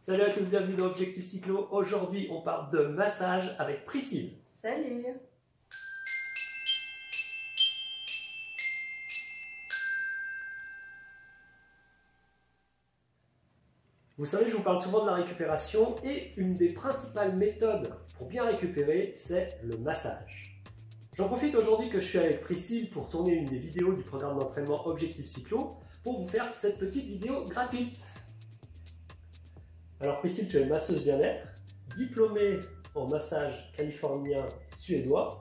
Salut à tous, bienvenue dans Objectif Cyclo. Aujourd'hui, on parle de massage avec Priscille. Salut! Vous savez, je vous parle souvent de la récupération et une des principales méthodes pour bien récupérer, c'est le massage. J'en profite aujourd'hui que je suis avec Priscille pour tourner une des vidéos du programme d'entraînement Objectif Cyclo pour vous faire cette petite vidéo gratuite. Alors Priscille, tu es masseuse bien-être, diplômée en massage californien suédois.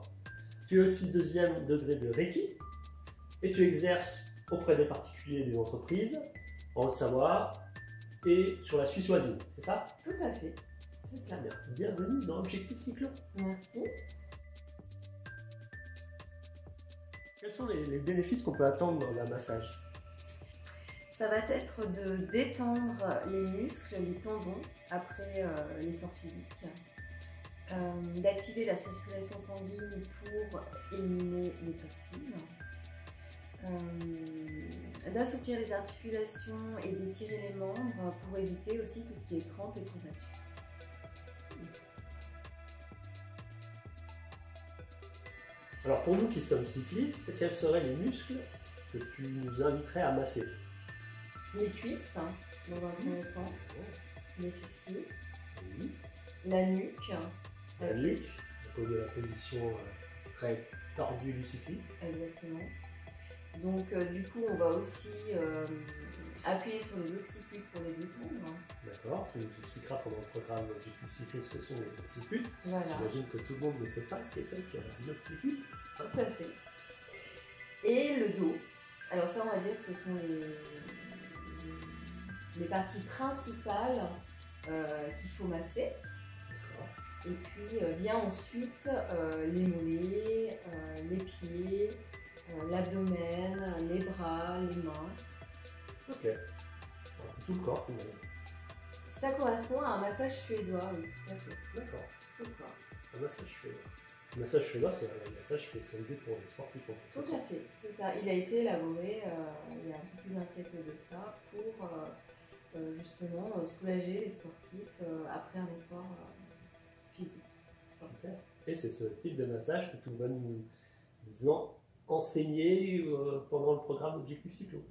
Tu es aussi deuxième degré de Reiki et tu exerces auprès des particuliers et des entreprises en Haute-Savoie et sur la Suisse voisine, c'est ça? Tout à fait, c'est ça. Bien. Bienvenue dans Objectif Cyclo. Merci. Quels sont les bénéfices qu'on peut attendre dans un massage? Ça va être de détendre les muscles, les tendons après l'effort physique, d'activer la circulation sanguine pour éliminer les toxines, d'assouplir les articulations et d'étirer les membres pour éviter aussi tout ce qui est crampes et courbatures. Alors pour nous qui sommes cyclistes, quels seraient les muscles que tu nous inviterais à masser? Les cuisses, dans un premier temps, les fessiers, Oui. la nuque, La nuque, à cause de la position très tordue du cycliste. exactement. Donc du coup on va aussi appuyer sur les occiputes pour les détendre. D'accord, tu nous expliqueras pendant le programme Objectif Cyclo ce que sont les occiputes. Voilà, J'imagine que tout le monde ne sait pas ce que c'est qu'un occiput. tout à fait. Et le dos. Alors ça on va dire que ce sont les parties principales qu'il faut masser. D'accord. Et puis vient ensuite les mollets, les pieds, l'abdomen, les bras, les mains. Ok. Alors, tout le corps finalement. Ça correspond à un massage suédois, oui, tout à fait. D'accord. Tout le corps. Un massage suédois. Le massage suédois, c'est un massage spécialisé pour les sportifs. Tout à fait, c'est ça. Il a été élaboré il y a un peu plus d'un siècle de ça pour justement soulager les sportifs après un effort physique. Sportif. Et c'est ce type de massage que tu vas nous enseigner pendant le programme Objectif Cyclo.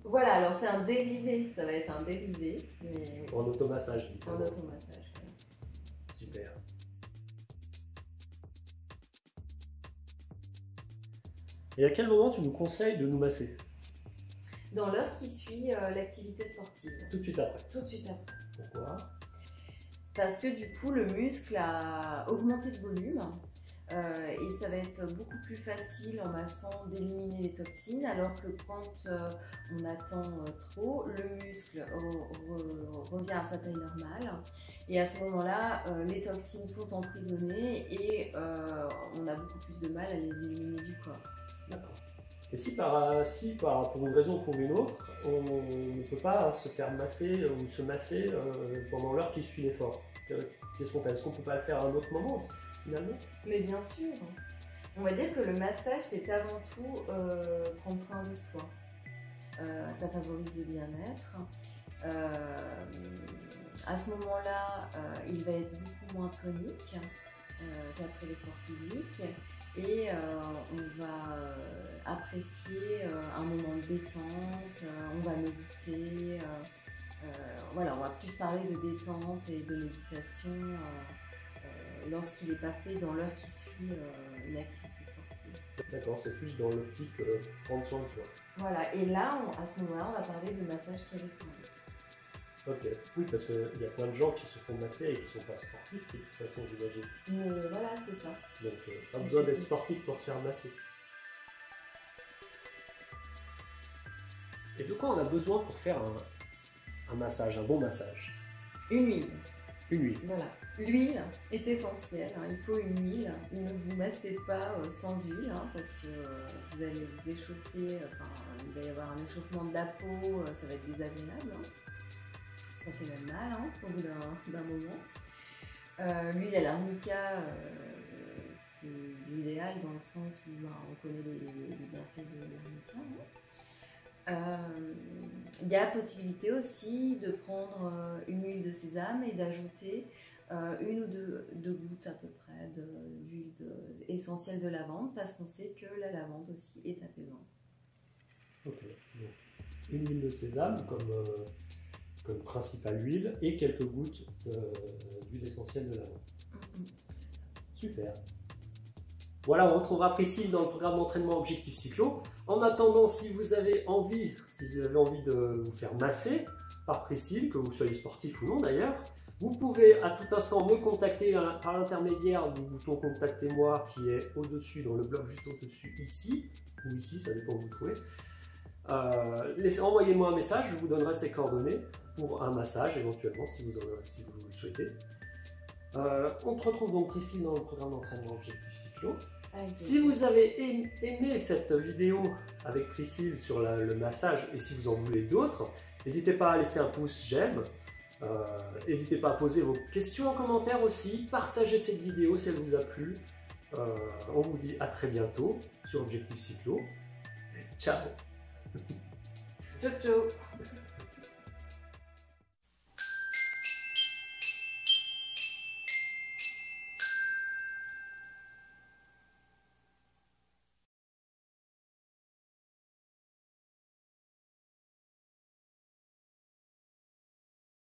Voilà, alors c'est un dérivé, ça va être un dérivé, mais En automassage, en évidemment. automassage. Super. Et à quel moment tu nous conseilles de nous masser? Dans l'heure qui suit l'activité sportive, Tout de suite après. tout de suite après. Pourquoi? Parce que du coup, le muscle a augmenté de volume et ça va être beaucoup plus facile en massant d'éliminer les toxines, alors que quand on attend trop, le muscle revient à sa taille normale et à ce moment-là, les toxines sont emprisonnées et on a beaucoup plus de mal à les éliminer du corps. D'accord. Et si pour une raison ou pour une autre, on ne peut pas se faire masser ou se masser pendant l'heure qui suit l'effort, qu'est-ce qu'on fait? Est-ce qu'on ne peut pas le faire à un autre moment finalement? Mais bien sûr, on va dire que le massage c'est avant tout prendre soin de soi. Ça favorise le bien-être. À ce moment-là, il va être beaucoup moins tonique qu'après l'effort physique et on va apprécier un moment de détente, on va méditer. Voilà, on va plus parler de détente et de méditation lorsqu'il n'est pas fait dans l'heure qui suit une activité sportive. D'accord, c'est plus dans l'optique prendre soin de soi. Voilà, et là, à ce moment-là, on va parler de massage californien. Ok, oui, parce qu'il y a plein de gens qui se font masser et qui ne sont pas sportifs, de toute façon, j'imagine. Mais voilà, c'est ça. Donc, pas besoin d'être sportif pour se faire masser. Et de quoi on a besoin pour faire un massage, un bon massage? Une huile. Une huile. Voilà. L'huile est essentielle, hein. Il faut une huile. Ne vous massez pas sans huile, hein, parce que vous allez vous échauffer, il va y avoir un échauffement de la peau, ça va être désagréable. Hein. Ça fait même mal au bout d'un moment. L'huile à l'arnica, c'est l'idéal dans le sens où on connaît les bienfaits de l'arnica. Hein. Il y a possibilité aussi de prendre une huile de sésame et d'ajouter une ou deux gouttes à peu près d'huile essentielle de lavande parce qu'on sait que la lavande aussi est apaisante. Ok, donc une huile de sésame comme principale huile et quelques gouttes d'huile essentielle de lavande. Super. Voilà, on retrouvera Priscille dans le programme d'entraînement Objectif Cyclo. En attendant, si vous avez envie de vous faire masser par Priscille, que vous soyez sportif ou non d'ailleurs, vous pouvez à tout instant me contacter par l'intermédiaire du bouton Contactez-moi qui est au-dessus, dans le bloc juste au-dessus, ici, ou ici, ça dépend où vous trouvez. Envoyez-moi un message, je vous donnerai ses coordonnées pour un massage éventuellement si vous le souhaitez. On te retrouve donc ici dans le programme d'entraînement Objectif Cyclo. Si vous avez aimé cette vidéo avec Priscille sur le massage et si vous en voulez d'autres, n'hésitez pas à laisser un pouce j'aime. N'hésitez pas à poser vos questions en commentaire aussi. Partagez cette vidéo si elle vous a plu. On vous dit à très bientôt sur Objectif Cyclo. Ciao. Ciao ciao.